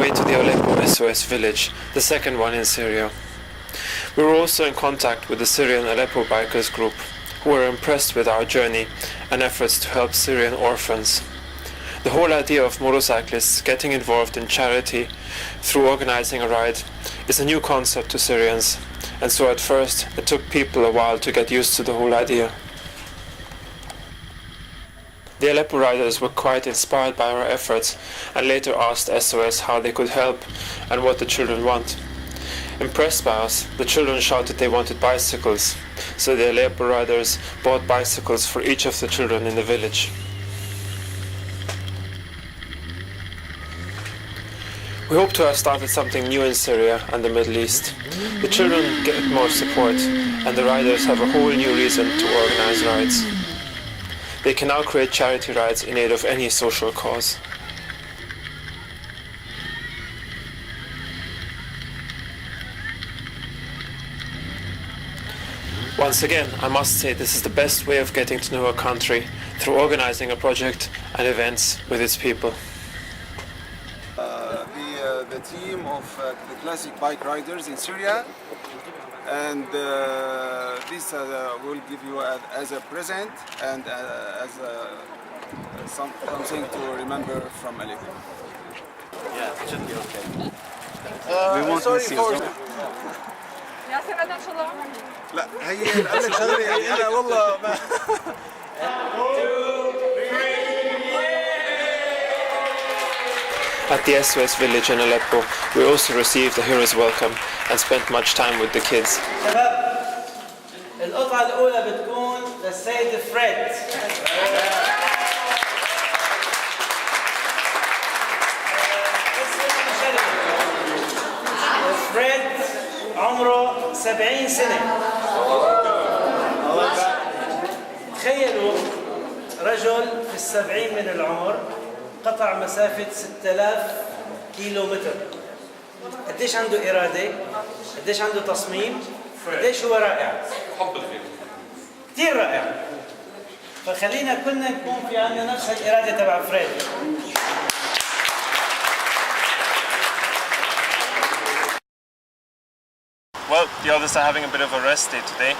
way to the Aleppo SOS village, the second one in Syria. We were also in contact with the Syrian Aleppo bikers group, who were impressed with our journey and efforts to help Syrian orphans. The whole idea of motorcyclists getting involved in charity through organizing a ride is a new concept to Syrians, and so at first it took people a while to get used to the whole idea. The Aleppo riders were quite inspired by our efforts and later asked SOS how they could help and what the children want. Impressed by us, the children shouted they wanted bicycles, so the Aleppo riders bought bicycles for each of the children in the village. We hope to have started something new in Syria and the Middle East. The children get more support and the riders have a whole new reason to organize rides. They can now create charity rides in aid of any social cause. Once again, I must say this is the best way of getting to know a country, through organizing a project and events with its people. The team of the classic bike riders in Syria, and this will give you as a present and as something to remember from Aleppo. Yeah, it should be okay. We want to see you. يا سند ان شاء الله. لا هي الألف يعني أنا والله ما At the SOS village in Aleppo, we also received a hero's welcome and spent much time with the kids. شباب القطعة الأولى بتكون للسيد فريد. فريد عمره 70 سنة. تخيلوا رجل في 70 من العمر قطع مسافة 6000 كيلو متر. قديش عنده إرادة؟ قديش عنده تصميم؟ قديش هو رائع؟ كثير رائع. فخلينا كلنا نكون في عندنا نفس الإرادة تبع فريد. Well, the others are having a bit of a rest day today.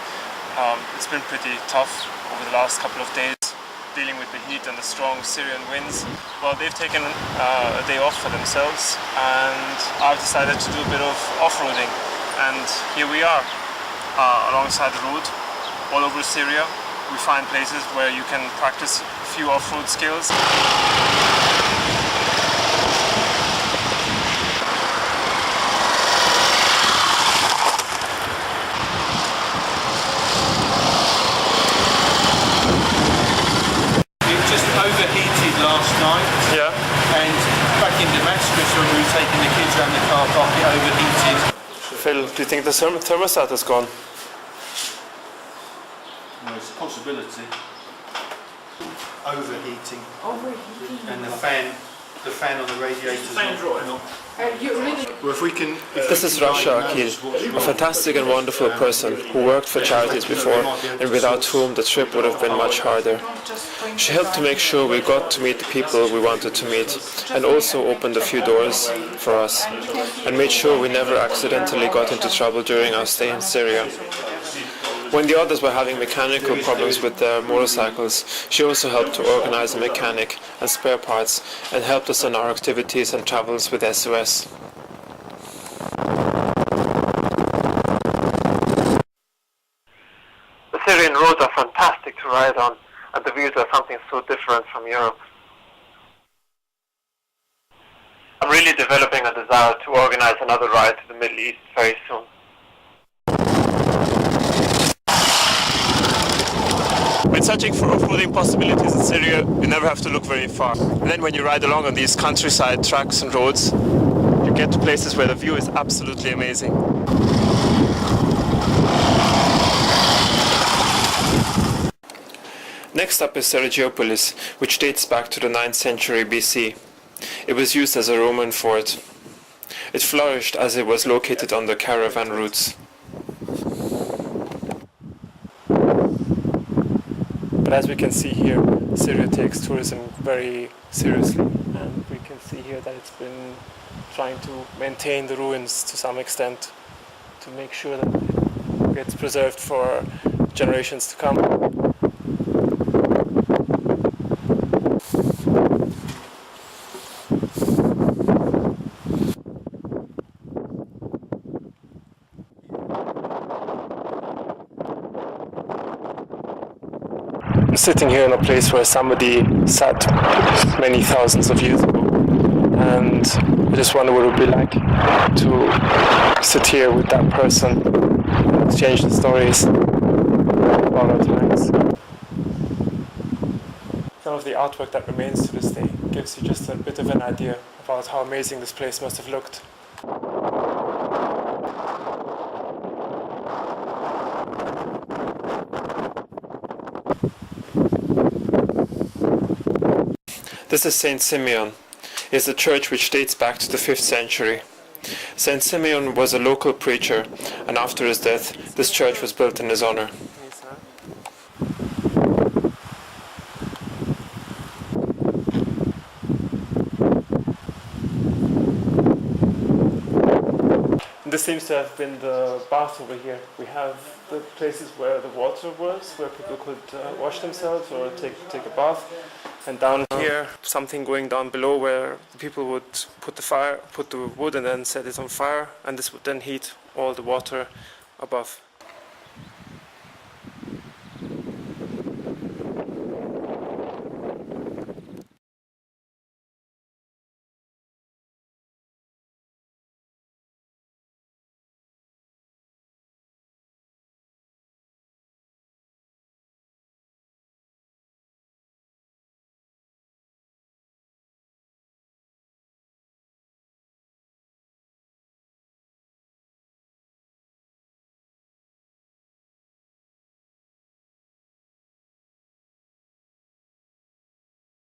It's been pretty tough over the last couple of days, dealing with the heat and the strong Syrian winds. Well, they've taken a day off for themselves, and I've decided to do a bit of off-roading. And here we are, alongside the road, all over Syria. We find places where you can practice a few off-road skills. Overheated last night. Yeah. And back in Damascus when we were taking the kids around the car park, it overheated. Phil, do you think the thermostat is gone? No, it's a possibility. Overheating. And the fan on the radiator. Well, if we can. This is Rasha Akil, a fantastic and wonderful person who worked for charities before and without whom the trip would have been much harder. She helped to make sure we got to meet the people we wanted to meet and also opened a few doors for us and made sure we never accidentally got into trouble during our stay in Syria. When the others were having mechanical problems with their motorcycles, she also helped to organize a mechanic and spare parts and helped us on our activities and travels with SOS. The Syrian roads are fantastic to ride on, and the views are something so different from Europe. I'm really developing a desire to organize another ride to the Middle East very soon. When searching for off-roading possibilities in Syria, you never have to look very far. And then when you ride along on these countryside tracks and roads, you get to places where the view is absolutely amazing. Next up is Sergiopolis, which dates back to the 9th century BC. It was used as a Roman fort. It flourished as it was located on the caravan routes. But as we can see here, Syria takes tourism very seriously, and we can see here that it's been trying to maintain the ruins to some extent, to make sure that it gets preserved for generations to come. I'm sitting here in a place where somebody sat many thousands of years ago, and I just wonder what it would be like to sit here with that person, exchange the stories about our times. Some of the artwork that remains to this day gives you just a bit of an idea about how amazing this place must have looked. This is Saint Simeon. It is a church which dates back to the 5th century. Saint Simeon was a local preacher, and after his death, this church was built in his honor. This seems to have been the bath over here. We have the places where the water was, where people could wash themselves or take a bath. And down here, something going down below where the people would put the wood and then set it on fire, and this would then heat all the water above.